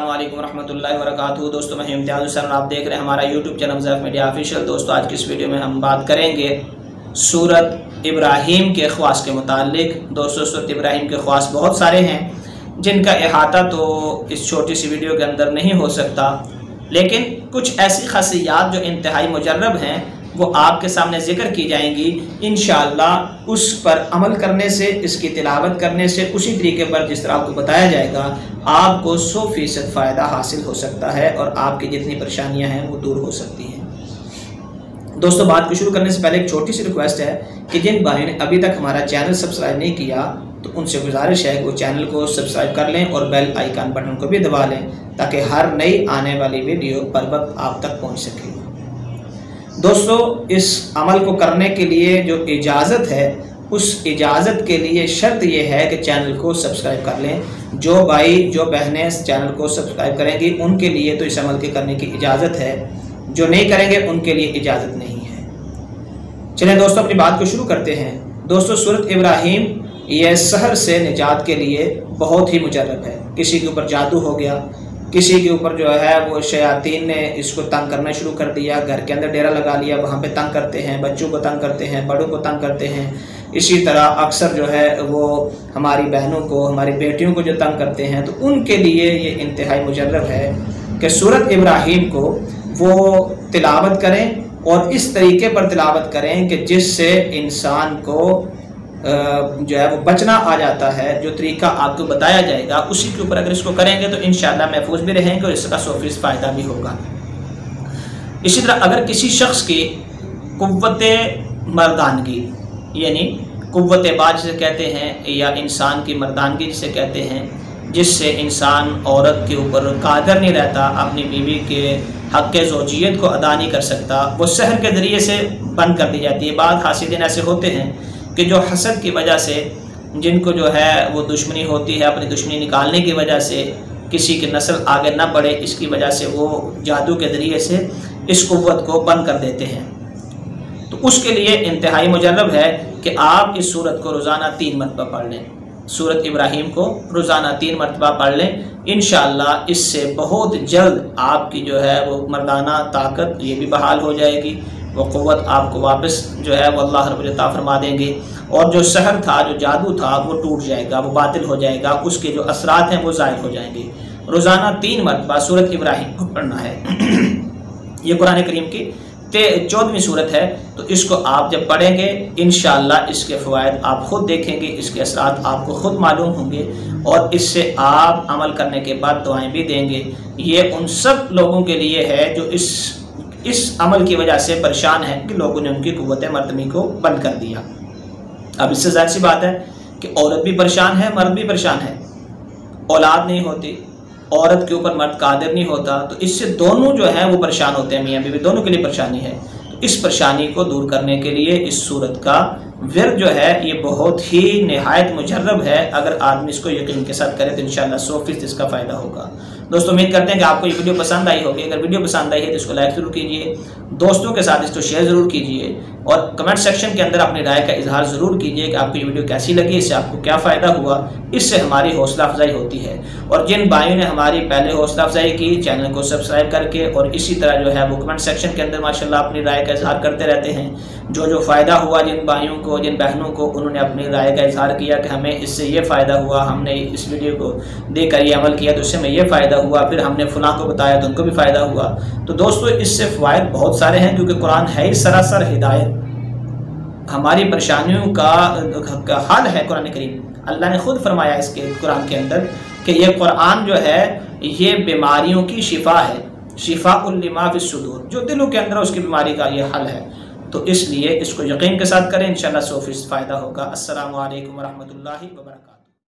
अस्सलामुअलैकुम रहमतुल्लाहि व बरकातुहू। दोस्तों मैं इम्तियाज़ हुसैन, आप देख रहे हैं हमारा यूट्यूब चैनल ज़ैफ़ मीडिया ऑफिशियल। दोस्तों आज की इस वीडियो में हम बात करेंगे सूरत इब्राहीम के ख़वास के मुतालिक। दोस्तों सूरत इब्राहीम के ख़वास बहुत सारे हैं जिनका अहाता तो इस छोटी सी वीडियो के अंदर नहीं हो सकता, लेकिन कुछ ऐसी ख़ासियत जो इंतहाई मुजर्रब हैं वो आपके सामने ज़िक्र की जाएंगी। इंशाअल्लाह उस पर अमल करने से, इसकी तिलावत करने से, उसी तरीके पर जिस तरह आपको बताया जाएगा, आपको 100% फ़ायदा हासिल हो सकता है और आपकी जितनी परेशानियां हैं वो दूर हो सकती हैं। दोस्तों बात को शुरू करने से पहले एक छोटी सी रिक्वेस्ट है कि जिन भाइयों ने अभी तक हमारा चैनल सब्सक्राइब नहीं किया तो उनसे गुजारिश है कि वो चैनल को सब्सक्राइब कर लें और बेल आइकन बटन को भी दबा लें ताकि हर नई आने वाली वीडियो पर वक्त आप तक पहुँच सके। दोस्तों इस अमल को करने के लिए जो इजाज़त है, उस इजाज़त के लिए शर्त यह है कि चैनल को सब्सक्राइब कर लें। जो भाई जो बहनें इस चैनल को सब्सक्राइब करेंगी उनके लिए तो इस अमल के करने की इजाज़त है, जो नहीं करेंगे उनके लिए इजाज़त नहीं है। चलिए दोस्तों अपनी बात को शुरू करते हैं। दोस्तों सूरत इब्राहीम यह सहर से निजात के लिए बहुत ही मुजर्रब है। किसी के ऊपर जादू हो गया, किसी के ऊपर जो है वो शयातीन ने इसको तंग करना शुरू कर दिया, घर के अंदर डेरा लगा लिया, वहाँ पे तंग करते हैं, बच्चों को तंग करते हैं, बड़ों को तंग करते हैं। इसी तरह अक्सर जो है वो हमारी बहनों को, हमारी बेटियों को जो तंग करते हैं, तो उनके लिए ये इंतहाई मुजर्रब है कि सूरत इब्राहीम को वो तिलावत करें और इस तरीके पर तिलावत करें कि जिससे इंसान को जो है वो बचना आ जाता है। जो तरीका आपको बताया जाएगा उसी के ऊपर अगर इसको करेंगे तो इंशाअल्लाह महफूज भी रहेंगे और इसका 100% फ़ायदा भी होगा। इसी तरह अगर किसी शख्स की कुव्वत मर्दानगी यानी कुव्वत बाज जिसे कहते हैं या इंसान की मर्दानगी जिसे कहते हैं, जिससे इंसान औरत के ऊपर कादर नहीं रहता, अपनी बीवी के हक़ ज़ौजियत को अदा नहीं कर सकता, वो सहर के ज़रिए से बंद कर दी जाती है। बाद हासिदिन ऐसे होते हैं कि जो हसद की वजह से, जिनको जो है वो दुश्मनी होती है, अपनी दुश्मनी निकालने की वजह से किसी की नस्ल आगे न बढ़े, इसकी वजह से वो जादू के ज़रिए से इस कुव्वत को बंद कर देते हैं। तो उसके लिए इंतहाई मुजर्रब है कि आप इस सूरत को रोज़ाना 3 मरतबा पढ़ लें। सूरत इब्राहीम को रोज़ाना 3 मरतबा पढ़ लें। इंशाअल्लाह इससे बहुत जल्द आपकी जो है वो मर्दाना ताकत ये भी बहाल हो जाएगी, वो क़ुव्वत आपको वापस जो है वो अल्लाह रब्बुल इज़्ज़त फरमा देंगे और जो सहर था, जो जादू था, वो टूट जाएगा, वो बातिल हो जाएगा, उसके जो असरात हैं वो ज़ाहिर हो जाएंगे। रोज़ाना 3 मरतबा सूरत इब्राहीम को पढ़ना है। ये कुरान करीम की 14वीं सूरत है, तो इसको आप जब पढ़ेंगे इंशाअल्लाह इसके फ़वाइद आप ख़ुद देखेंगे, इसके असरात आपको ख़ुद मालूम होंगे और इससे आप अमल करने के बाद दुआएं भी देंगे। ये उन सब लोगों के लिए है जो इस अमल की वजह से परेशान है कि लोगों ने उनकी कुव्वत मर्दमी को बंद कर दिया। अब इससे ज़ाहिर सी बात है कि औरत भी परेशान है, मर्द भी परेशान है। औलाद नहीं होती, औरत के ऊपर मर्द कादिर नहीं होता, तो इससे दोनों जो है वो परेशान होते हैं, मियाँ बीवी दोनों के लिए परेशानी है। तो इस परेशानी को दूर करने के लिए इस सूरत का विर्द जो है ये बहुत ही निहायत मुजर्रब है। अगर आदमी इसको यकीन के साथ करे तो इंशाअल्लाह 100% इसका फ़ायदा होगा। दोस्तों उम्मीद करते हैं कि आपको ये वीडियो पसंद आई होगी। अगर वीडियो पसंद आई है तो इसको लाइक ज़रूर कीजिए, दोस्तों के साथ इसको शेयर ज़रूर कीजिए और कमेंट सेक्शन के अंदर अपनी राय का इजहार ज़रूर कीजिए कि आपको ये वीडियो कैसी लगी, इससे आपको क्या फ़ायदा हुआ। इससे हमारी हौसला अफजाई होती है। और जिन भाइयों ने हमारी पहले हौसला अफजाई की, चैनल को सब्सक्राइब करके और इसी तरह जो है वो कमेंट सेक्शन के अंदर माशाल्लाह अपनी राय का इजहार करते रहते हैं, जो फ़ायदा हुआ जिन भाइयों को, जिन बहनों को, उन्होंने अपनी राय का इजहार किया कि हमें इससे ये फ़ायदा हुआ, हमने इस वीडियो को देखकर ये अमल किया तो उससे हमें ये फ़ायदा हुआ, फिर हमने फलां को बताया तो उनको भी फ़ायदा हुआ। तो दोस्तों इससे फ़वाइद बहुत सारे हैं क्योंकि कुरान है ही सरासर हिदायत, हमारी परेशानियों का हल है कुरान करीम। अल्लाह ने खुद फरमाया इसके कुरान के अंदर कि ये कुरान जो है ये बीमारियों की शिफा है, शिफाउल लिमा फिस सुदूर, जो दिलों के अंदर उसकी बीमारी का ये हल है। तो इसलिए इसको यकीन के साथ करें, इंशाअल्लाह 100% फ़ायदा होगा। अस्सलामु अलैकुम व रहमतुल्लाहि व बरकातुहू।